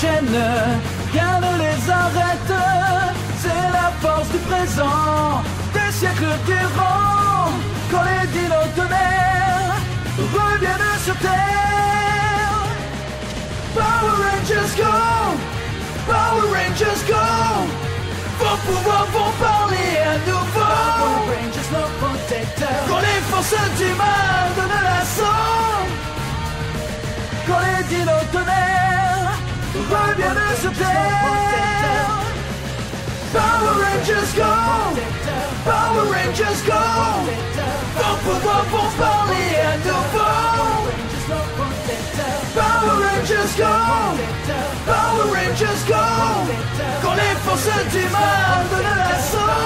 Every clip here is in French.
chaîne, rien ne les arrête. C'est la force du présent, des siècles durant. Quand les dinos de mer reviennent sur Terre. Power Rangers go, Power Rangers go. Vos pouvoirs vont parler à nouveau. Power Rangers, nos protecteurs. Quand les forces du mal donnent l'assaut. Quand les dinos de mer reviennent sur Terre. Power Rangers go, Power Rangers go. Vos pouvoirs vont parler à nouveau. Power Rangers go, Power Rangers go. Quand les forces du mal donnent l'assaut.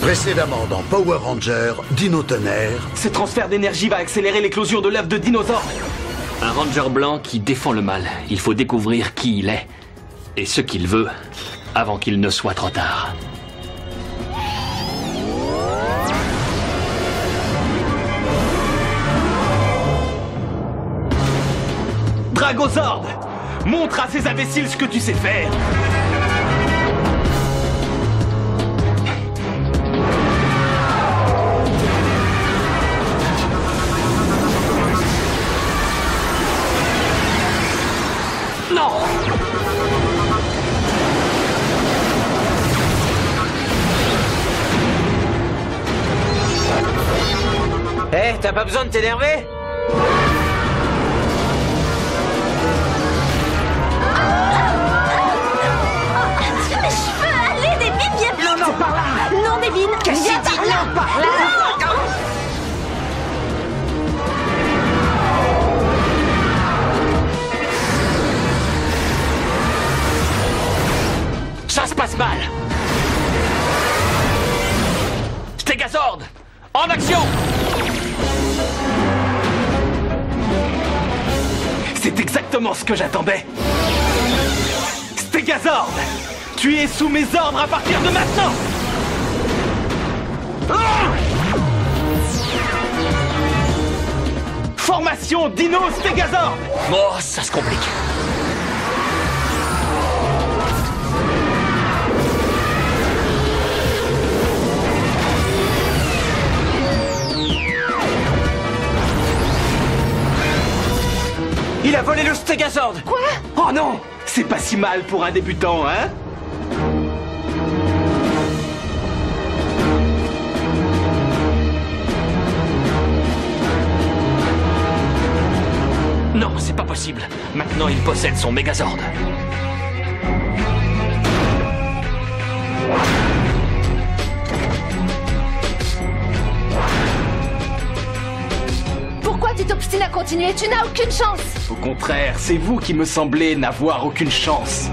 Précédemment dans Power Rangers, Dino Tonnerre. Ce transfert d'énergie va accélérer l'éclosion de l'œuf de dinosaure. Un ranger blanc qui défend le mal. Il faut découvrir qui il est et ce qu'il veut avant qu'il ne soit trop tard. Dragozord, montre à ces imbéciles ce que tu sais faire. Non! Eh, t'as pas besoin de t'énerver? Mes cheveux, allez, Devine, viens! Non, par là! Non, Devine, viens par là! Par là! Ça se passe mal. Stegazord, en action! C'est exactement ce que j'attendais. Stegazord, tu es sous mes ordres à partir de maintenant. Formation Dino Stegazord. Oh, ça se complique. Il a volé le Stegazord! Quoi? Oh non, c'est pas si mal pour un débutant, hein? Non, c'est pas possible. Maintenant, il possède son Megazord. Pourquoi tu t'obstines à continuer? Tu n'as aucune chance! Au contraire, c'est vous qui me semblez n'avoir aucune chance.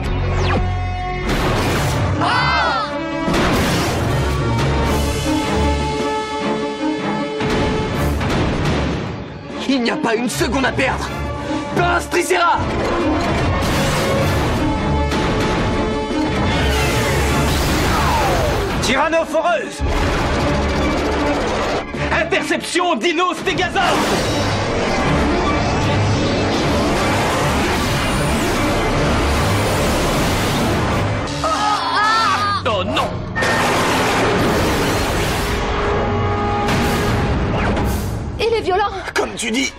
Il n'y a pas une seconde à perdre! Pince Tricera! Tyrannoforeuse! Interception Dino Stegazord. Oh non! Il est violent! Comme tu dis!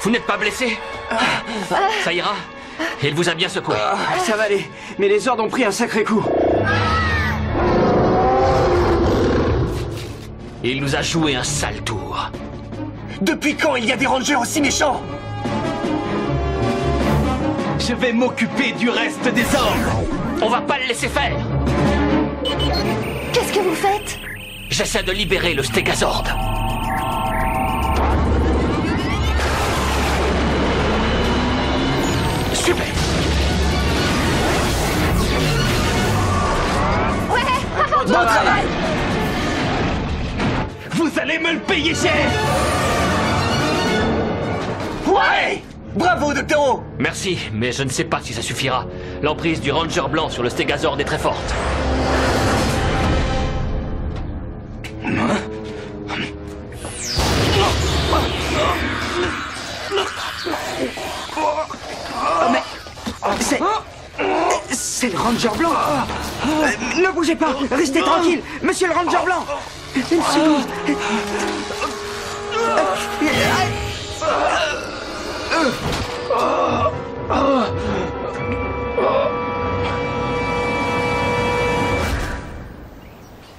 Vous n'êtes pas blessé? Ça ira? Il vous a bien secoué. Ça va aller, mais les ordres ont pris un sacré coup. Il nous a joué un sale tour. Depuis quand il y a des rangers aussi méchants? Je vais m'occuper du reste des ordres. On va pas le laisser faire. Qu'est-ce que vous faites? J'essaie de libérer le Stegazord. Super. Ouais! Bon travail! Vous allez me le payer cher. Ouais! Bravo, Doctoro! Merci, mais je ne sais pas si ça suffira. L'emprise du Ranger blanc sur le Stegazord est très forte. Ranger blanc. Ne bougez pas, restez tranquille. Monsieur le Ranger blanc. Une seconde.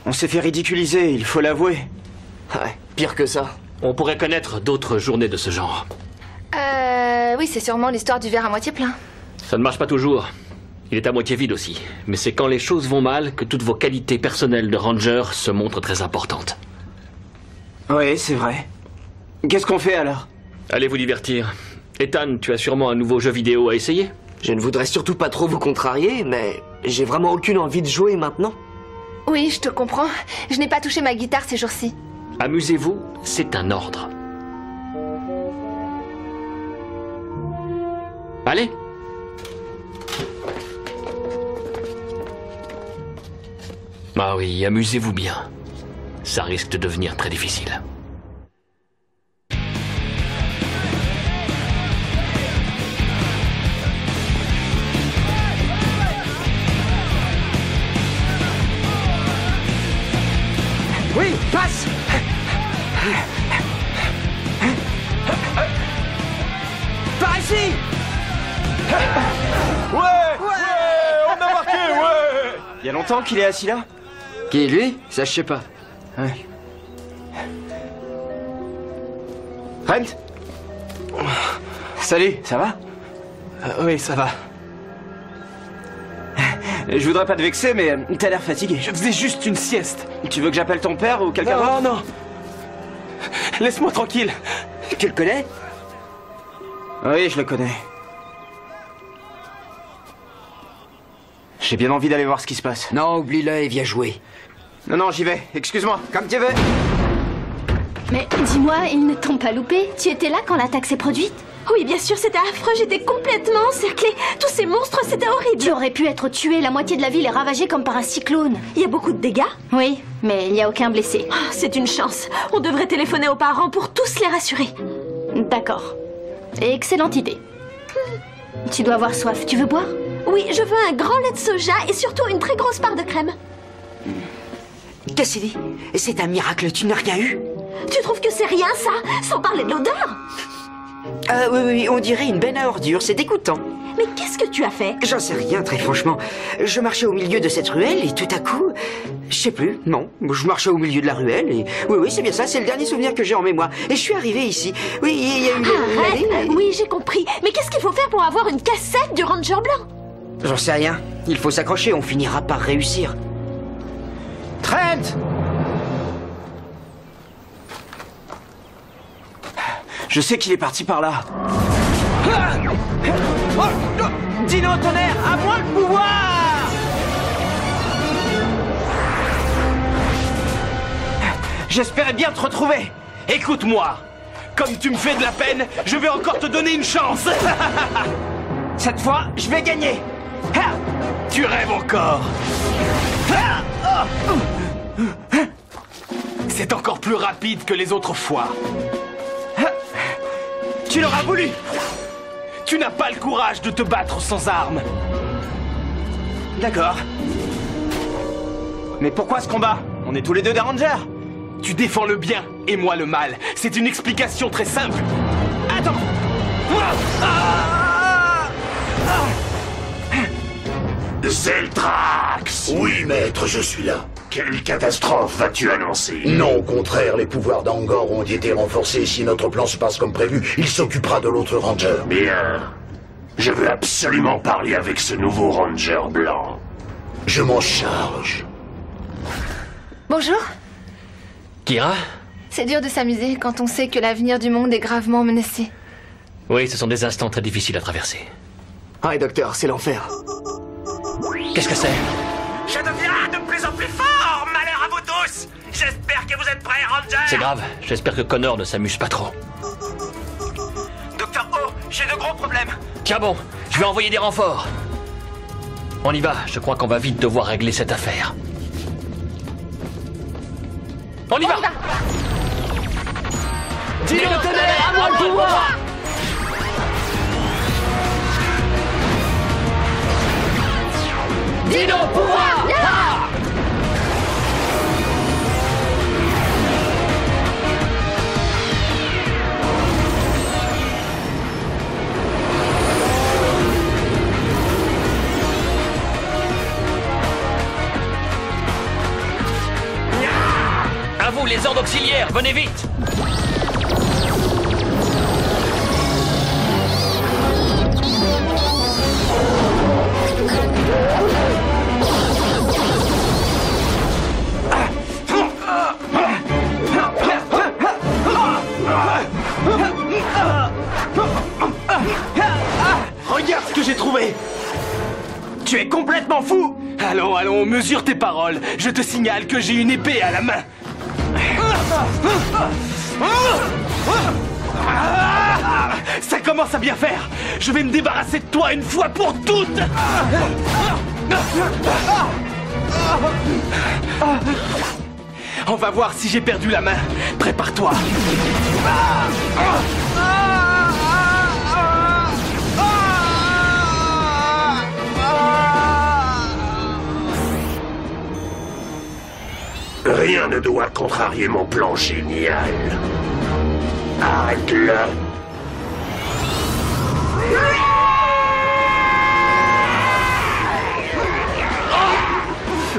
On s'est fait ridiculiser, il faut l'avouer. Ouais, pire que ça. On pourrait connaître d'autres journées de ce genre. Oui, c'est sûrement l'histoire du verre à moitié plein. Ça ne marche pas toujours. Il est à moitié vide aussi. Mais c'est quand les choses vont mal que toutes vos qualités personnelles de ranger se montrent très importantes. Oui, c'est vrai. Qu'est-ce qu'on fait alors? Allez vous divertir. Ethan, tu as sûrement un nouveau jeu vidéo à essayer? Je ne voudrais surtout pas trop vous contrarier, mais j'ai vraiment aucune envie de jouer maintenant. Oui, je te comprends. Je n'ai pas touché ma guitare ces jours-ci. Amusez-vous, c'est un ordre. Allez. Ah oui, amusez-vous bien. Ça risque de devenir très difficile. Oui, passe. Par ici. Ouais, on a marqué, ouais. Il y a longtemps qu'il est assis là? Qui, lui? Ça, je sais pas. Ouais. Brent? Salut, ça va? Oui, ça va. Je voudrais pas te vexer, mais t'as l'air fatigué. Je faisais juste une sieste. Tu veux que j'appelle ton père ou quelqu'un d'autre? Non, non. Laisse-moi tranquille. Tu le connais? Oui, je le connais. J'ai bien envie d'aller voir ce qui se passe. Non, oublie-le et viens jouer. Non, j'y vais. Excuse-moi. Comme tu veux. Mais dis-moi, ils ne t'ont pas loupé? Tu étais là quand l'attaque s'est produite? Oui, bien sûr, c'était affreux. J'étais complètement encerclée. Tous ces monstres, c'était horrible. Tu aurais pu être tué. La moitié de la ville est ravagée comme par un cyclone. Il y a beaucoup de dégâts? Oui, mais il n'y a aucun blessé. Oh, c'est une chance. On devrait téléphoner aux parents pour tous les rassurer. D'accord. Excellente idée. Tu dois avoir soif. Tu veux boire? Oui, je veux un grand lait de soja et surtout une très grosse part de crème. Cassidy, c'est un miracle, tu n'as rien eu? Tu trouves que c'est rien, ça? Sans parler de l'odeur? Oui, on dirait une benne à ordures, c'est dégoûtant. Mais qu'est-ce que tu as fait? J'en sais rien, très franchement. Je marchais au milieu de cette ruelle et tout à coup... Je sais plus, non. Je marchais au milieu de la ruelle et... Oui, c'est bien ça, c'est le dernier souvenir que j'ai en mémoire. Et je suis arrivé ici. Oui, il y a eu... Arrête! Oui, j'ai compris. Mais qu'est-ce qu'il faut faire pour avoir une cassette du Ranger blanc? J'en sais rien. Il faut s'accrocher, on finira par réussir. Trent! Je sais qu'il est parti par là. Dino tonnerre, à moi le pouvoir! J'espérais bien te retrouver. Écoute-moi. Comme tu me fais de la peine, je vais encore te donner une chance. Cette fois, je vais gagner. Tu rêves encore. C'est encore plus rapide que les autres fois. Tu l'auras voulu. Tu n'as pas le courage de te battre sans armes. D'accord. Mais pourquoi ce combat? On est tous les deux des Rangers. Tu défends le bien et moi le mal. C'est une explication très simple. Attends. Zeltrax! Oui, maître, je suis là. Quelle catastrophe vas-tu annoncer? Non, au contraire, les pouvoirs d'Angor ont été renforcés. Si notre plan se passe comme prévu, il s'occupera de l'autre Ranger. Bien. Je veux absolument parler avec ce nouveau Ranger blanc. Je m'en charge. Bonjour. Kira? C'est dur de s'amuser quand on sait que l'avenir du monde est gravement menacé. Oui, ce sont des instants très difficiles à traverser. Ah, docteur, c'est l'enfer. Qu'est-ce que c'est? Je deviens de plus en plus fort. Malheur à vous tous. J'espère que vous êtes prêts, Ranger. C'est grave. J'espère que Connor ne s'amuse pas trop. Docteur O, j'ai de gros problèmes. Tiens bon, je vais envoyer des renforts. On y va. Je crois qu'on va vite devoir régler cette affaire. On y va. Dino tonnerre, à moi le pouvoir! Dino pouvoir. À vous, les ordres auxiliaires, venez vite! Regarde ce que j'ai trouvé! Tu es complètement fou! Allons, allons, mesure tes paroles. Je te signale que j'ai une épée à la main. Ça commence à bien faire. Je vais me débarrasser de toi une fois pour toutes. On va voir si j'ai perdu la main. Prépare-toi. Rien ne doit contrarier mon plan génial. Arrête-le.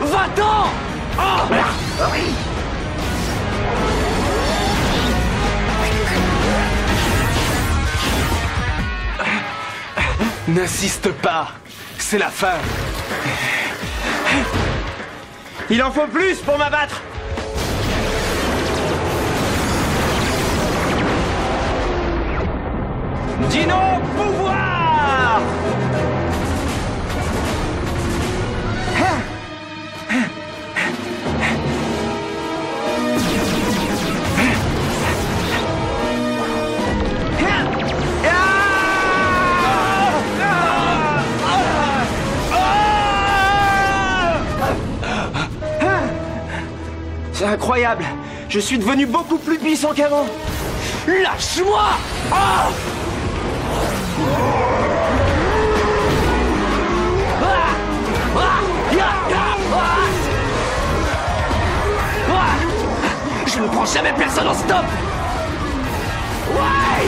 Va-t'en! N'insiste pas. C'est la fin. Il en faut plus pour m'abattre. Dino pouvoir. C'est incroyable. Je suis devenu beaucoup plus puissant qu'avant. Lâche-moi! Ah! Je ne prends jamais personne en stop. Ouais.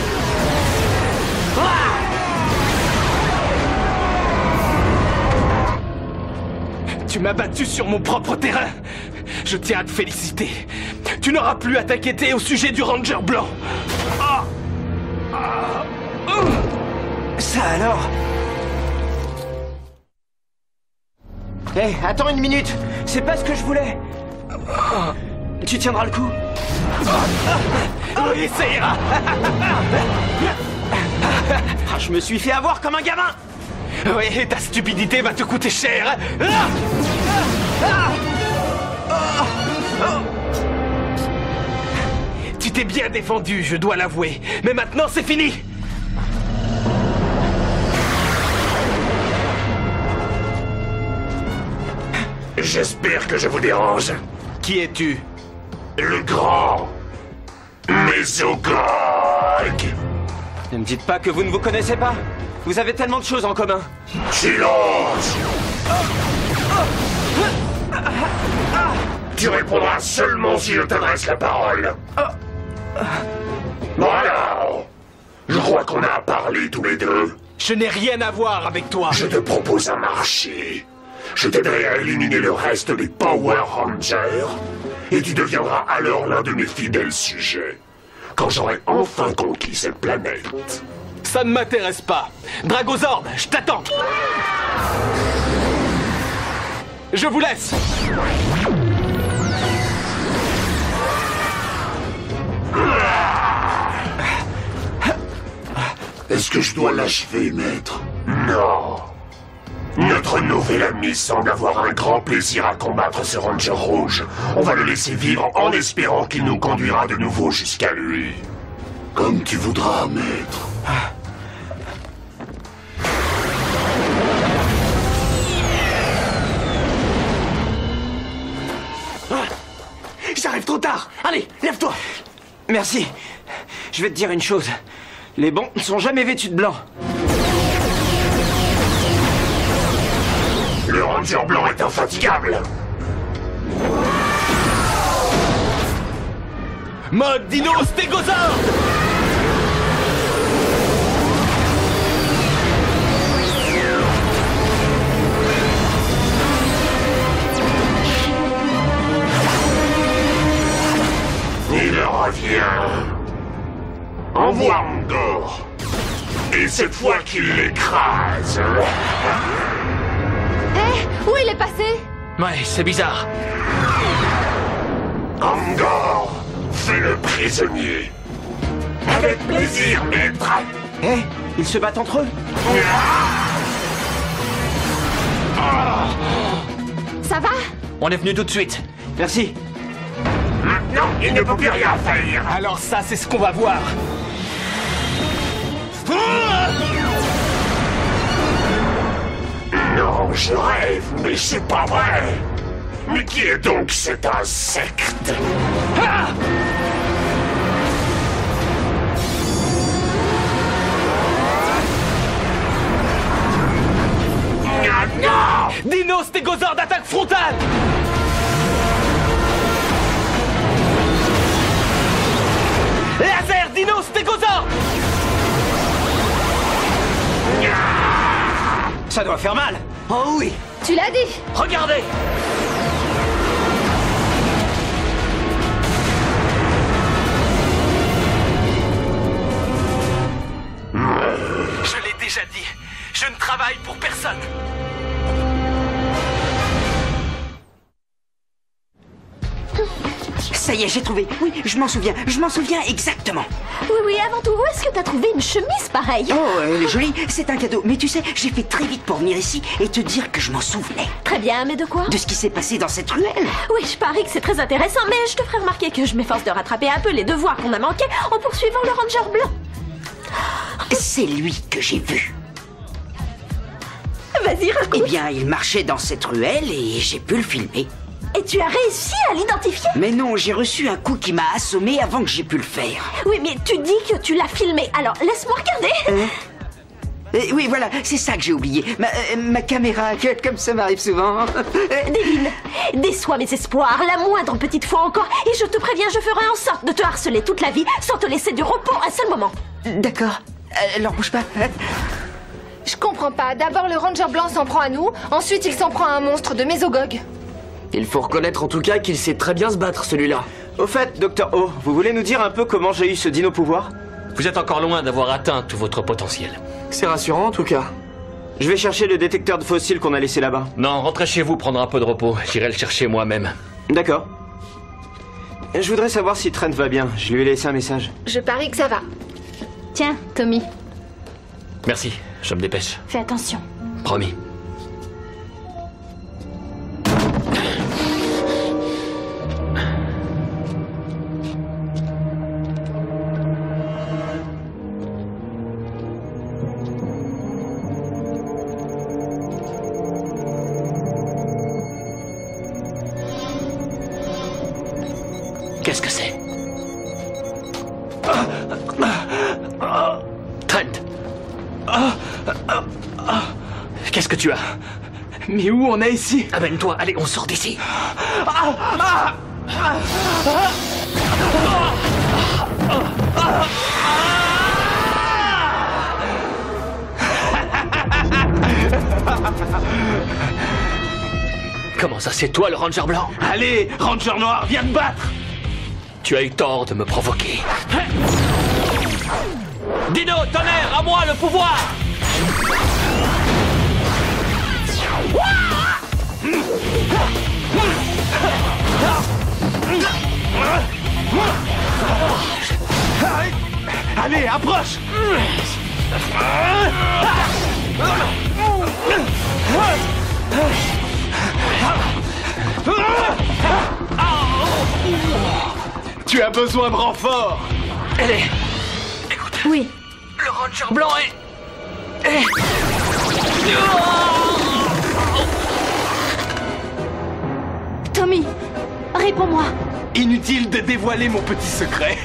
Tu m'as battu sur mon propre terrain. Je tiens à te féliciter. Tu n'auras plus à t'inquiéter au sujet du Ranger blanc. Ça alors? Hé, attends une minute. C'est pas ce que je voulais. Tu tiendras le coup? Oui, ça ira. Je me suis fait avoir comme un gamin. Oui, ta stupidité va te coûter cher. Tu t'es bien défendu, je dois l'avouer. Mais maintenant, c'est fini. J'espère que je vous dérange. Qui es-tu? Le grand Mésogog. Ne me dites pas que vous ne vous connaissez pas. Vous avez tellement de choses en commun. Silence! Tu répondras seulement si je t'adresse la parole. Bon alors, je crois qu'on a parlé tous les deux. Je n'ai rien à voir avec toi. Je te propose un marché. Je t'aiderai à éliminer le reste des Power Rangers. Et tu deviendras alors l'un de mes fidèles sujets. Quand j'aurai enfin conquis cette planète. Ça ne m'intéresse pas. Dragozord, je t'attends. Je vous laisse. Est-ce que je dois l'achever, maître? Non. Notre nouvel ami semble avoir un grand plaisir à combattre ce Ranger rouge. On va le laisser vivre en espérant qu'il nous conduira de nouveau jusqu'à lui. Comme tu voudras, maître. J'arrive trop tard. Allez, lève-toi. Merci. Je vais te dire une chose. Les bons ne sont jamais vêtus de blanc. Le ranger blanc est infatigable. Mode Dino Stégosaure. Il revient. Envoie Angor. Et cette fois qu'il l'écrase. Hé, où il est passé? Ouais, c'est bizarre. Angor, fais-le prisonnier. Avec plaisir, maître. Hé, ils se battent entre eux. Ça va? On est venu tout de suite. Merci. Maintenant, il ne peut plus rien faire. Alors ça, c'est ce qu'on va voir. Non, je rêve, mais c'est pas vrai. Mais qui est donc cet insecte? Ah! Non! Dino Stégosaure d'attaque frontale. Laser Dino Stégosaure. Ça doit faire mal. Oh oui. Tu l'as dit. Regardez. Je l'ai déjà dit, je ne travaille pour personne. Ça y est, j'ai trouvé. Oui, je m'en souviens exactement. Oui, avant tout, où est-ce que t'as trouvé une chemise pareille? Oh, elle est jolie, c'est un cadeau. Mais tu sais, j'ai fait très vite pour venir ici et te dire que je m'en souvenais. Très bien, mais de quoi? De ce qui s'est passé dans cette ruelle. Oui, je parie que c'est très intéressant, mais je te ferai remarquer que je m'efforce de rattraper un peu les devoirs qu'on a manqués en poursuivant le ranger blanc. C'est lui que j'ai vu. Vas-y, raconte. Eh bien, il marchait dans cette ruelle et j'ai pu le filmer. Et tu as réussi à l'identifier? Mais non, j'ai reçu un coup qui m'a assommé avant que j'ai pu le faire. Oui, mais tu dis que tu l'as filmé, alors laisse-moi regarder. Oui, voilà, c'est ça que j'ai oublié. Ma caméra, comme ça m'arrive souvent. Devine, déçois mes espoirs, la moindre petite fois encore, et je te préviens, je ferai en sorte de te harceler toute la vie sans te laisser du repos un seul moment. D'accord, alors bouge pas. Je comprends pas. D'abord, le ranger blanc s'en prend à nous, ensuite il s'en prend à un monstre de Mésogog. Il faut reconnaître en tout cas qu'il sait très bien se battre, celui-là. Au fait, Dr. O, vous voulez nous dire un peu comment j'ai eu ce dino pouvoir? Vous êtes encore loin d'avoir atteint tout votre potentiel. C'est rassurant en tout cas. Je vais chercher le détecteur de fossiles qu'on a laissé là-bas. Non, rentrez chez vous, prendre un peu de repos. J'irai le chercher moi-même. D'accord. Je voudrais savoir si Trent va bien. Je lui ai laissé un message. Je parie que ça va. Tiens, Tommy, Merci, je me dépêche. fais attention. Promis. Qu'est-ce que c'est? Trent! Qu'est-ce que tu as? Mais où on est ici? Amène-toi, allez, on sort d'ici. Comment ça, c'est toi le ranger blanc? Allez, ranger noir, viens te battre! Tu as eu tort de me provoquer. Dino, tonnerre, à moi le pouvoir! Allez, approche! Tu as besoin de renfort! Allez, écoute. Oui. Le ranger blanc est... Tommy, réponds-moi. Inutile de dévoiler mon petit secret.